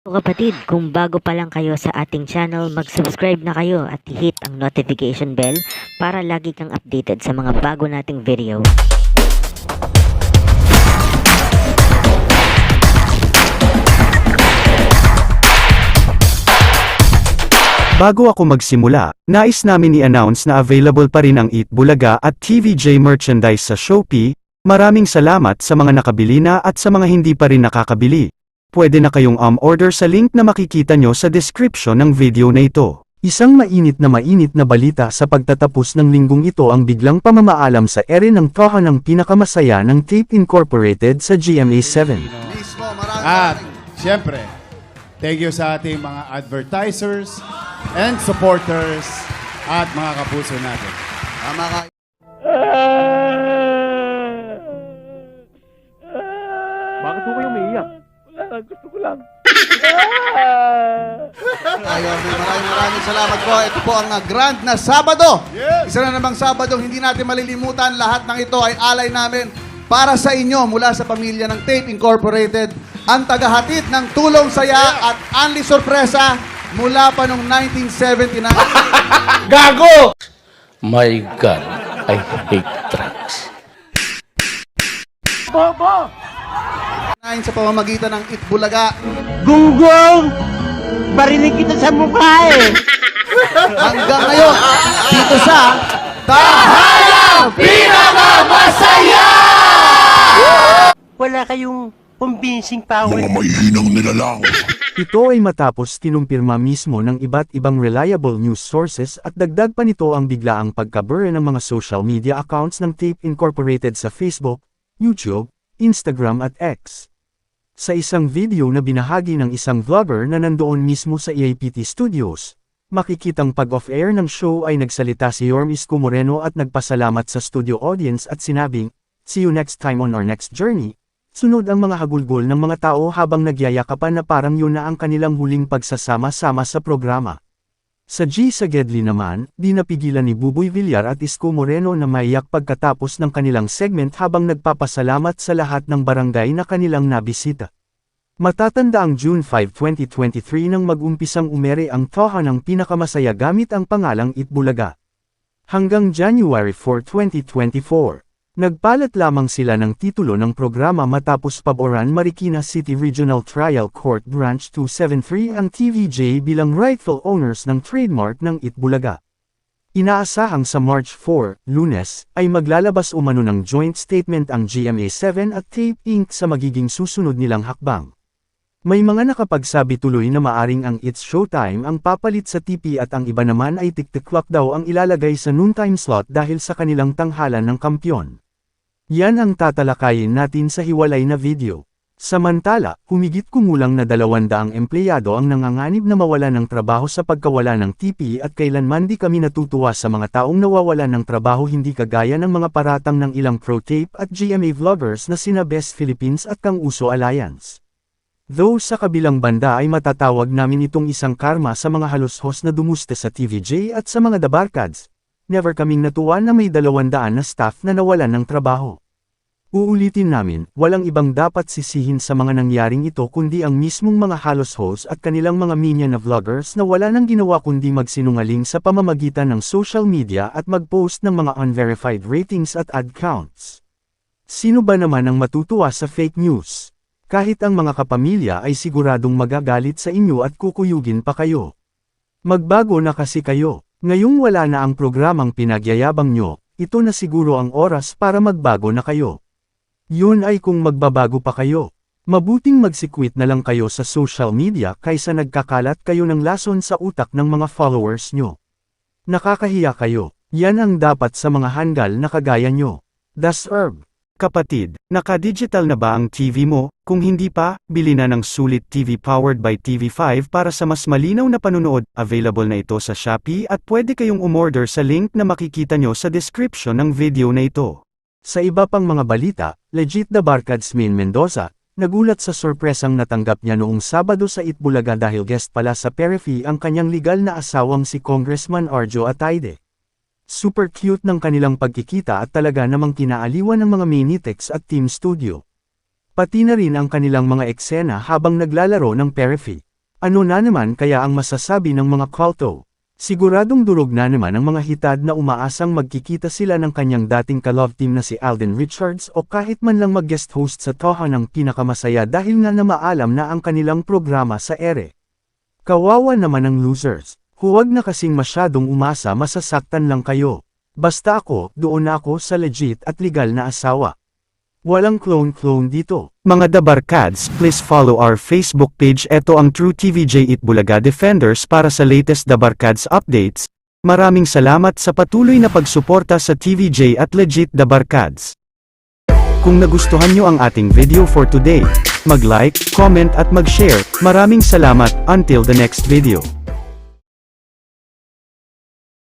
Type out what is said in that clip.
Kapatid, kung bago pa lang kayo sa ating channel, mag-subscribe na kayo at hit ang notification bell para lagi kang updated sa mga bago nating video. Bago ako magsimula, nais namin i-announce na available pa rin ang Eat Bulaga at TVJ merchandise sa Shopee. Maraming salamat sa mga nakabili na at sa mga hindi pa rin nakakabili. Pwede na kayong order sa link na makikita nyo sa description ng video na ito. Isang mainit na balita sa pagtatapos ng linggong ito ang biglang pamamaalam sa ere ng toha ng pinakamasaya ng Tape Incorporated sa GMA7. At, siyempre, thank you sa ating mga advertisers and supporters at mga kapuso natin. Tama ka. Bakit po kayo umiiyak? Wala lang, gusto ko lang. Ayun, maraming salamat po. Ito po ang grand na Sabado. Yes! Isa na namang Sabado, hindi natin malilimutan. Lahat ng ito ay alay namin para sa inyo mula sa pamilya ng Tape Incorporated. Ang tagahatid ng tulong saya at Anli Sorpresa mula pa noong 1979. Gago! My God, I hate drugs. Bobo! Sa pamamagitan ng Itbulaga. Gunggong! Barinig kita sa mukha eh! Hanggang ngayon, dito sa Tahayang Pinakamasaya! Wala kayong pambinsing power. Ito ay matapos kinumpirma mismo ng iba't ibang reliable news sources at dagdag pa nito ang biglaang pagka-blur ng mga social media accounts ng Tape Incorporated sa Facebook, YouTube, Instagram at X. Sa isang video na binahagi ng isang vlogger na nandoon mismo sa EAPT Studios, makikitang pag-off-air ng show ay nagsalita si Yorme Isko Moreno at nagpasalamat sa studio audience at sinabing, "See you next time on our next journey." Sunod ang mga hagulgol ng mga tao habang nagyayakapan na parang yun na ang kanilang huling pagsasama-sama sa programa. Sa G sa Gedli naman, di napigilan ni Buboy Villar at Isko Moreno na maiyak pagkatapos ng kanilang segment habang nagpapasalamat sa lahat ng barangay na kanilang nabisita. Matatanda ang June 5, 2023 nang mag-umpisang umere ang toha ng pinakamasaya gamit ang pangalang Itbulaga. Hanggang January 4, 2024. Nagpalat lamang sila ng titulo ng programa matapos paboran Marikina City Regional Trial Court Branch 273 ang TVJ bilang rightful owners ng trademark ng Itbulaga. Inaasahang sa March 4, Lunes, ay maglalabas umano ng joint statement ang GMA7 at Tape Inc. sa magiging susunod nilang hakbang. May mga nakapagsabi tuloy na maaring ang It's Showtime ang papalit sa TP at ang iba naman ay TikTok daw ang ilalagay sa noontime slot dahil sa kanilang tanghalan ng kampyon. Yan ang tatalakayin natin sa hiwalay na video. Samantala, humigit kumulang na 200 empleyado ang nanganganib na mawala ng trabaho sa pagkawala ng TP at kailanman di kami natutuwa sa mga taong nawawala ng trabaho hindi kagaya ng mga paratang ng ilang pro-tape at GMA vloggers na sina Best Philippines at Kang Uso Alliance. Though sa kabilang banda ay matatawag namin itong isang karma sa mga halos-hos na dumuste sa TVJ at sa mga dabarkads, never kaming natuwa na may 200 na staff na nawalan ng trabaho. Uulitin namin, walang ibang dapat sisihin sa mga nangyaring ito kundi ang mismong mga halos-host at kanilang mga minya na vloggers na wala nang ginawa kundi magsinungaling sa pamamagitan ng social media at mag-post ng mga unverified ratings at ad counts. Sino ba naman ang matutuwa sa fake news? Kahit ang mga kapamilya ay siguradong magagalit sa inyo at kukuyugin pa kayo. Magbago na kasi kayo. Ngayong wala na ang programang pinagyayabang nyo, ito na siguro ang oras para magbago na kayo. Yun ay kung magbabago pa kayo. Mabuting magsikwit na lang kayo sa social media kaysa nagkakalat kayo ng lason sa utak ng mga followers nyo. Nakakahiya kayo. Yan ang dapat sa mga hanggal na kagaya nyo. Das Herb. Kapatid, naka-digital na ba ang TV mo? Kung hindi pa, bili na ng Sulit TV powered by TV5 para sa mas malinaw na panunood. Available na ito sa Shopee at pwede kayong umorder sa link na makikita nyo sa description ng video na ito. Sa iba pang mga balita, legit the Barkads Main Mendoza, nagulat sa sorpresang natanggap niya noong Sabado sa Itbulaga dahil guest pala sa Perifi ang kanyang legal na asawang si Congressman Arjo Atayde. Super cute ng kanilang pagkikita at talaga namang kinaaliwan ng mga Minitex at Team Studio. Pati na rin ang kanilang mga eksena habang naglalaro ng Perifi. Ano na naman kaya ang masasabi ng mga kulto? Siguradong durog na naman ang mga hitad na umaasang magkikita sila ng kanyang dating ka-love team na si Alden Richards o kahit man lang mag-guest host sa Toha ng Pinakamasaya dahil nga na maalam na ang kanilang programa sa ere. Kawawa naman ang losers. Huwag na kasing masyadong umasa, masasaktan lang kayo. Basta ako, doon ako sa legit at legal na asawa. Walang clone-clone dito. Mga Dabarkads, please follow our Facebook page. Ito ang True TVJ Itbulaga Defenders para sa latest Dabarkads updates. Maraming salamat sa patuloy na pagsuporta sa TVJ at Legit Dabarkads. Kung nagustuhan nyo ang ating video for today, mag-like, comment at mag-share. Maraming salamat, until the next video.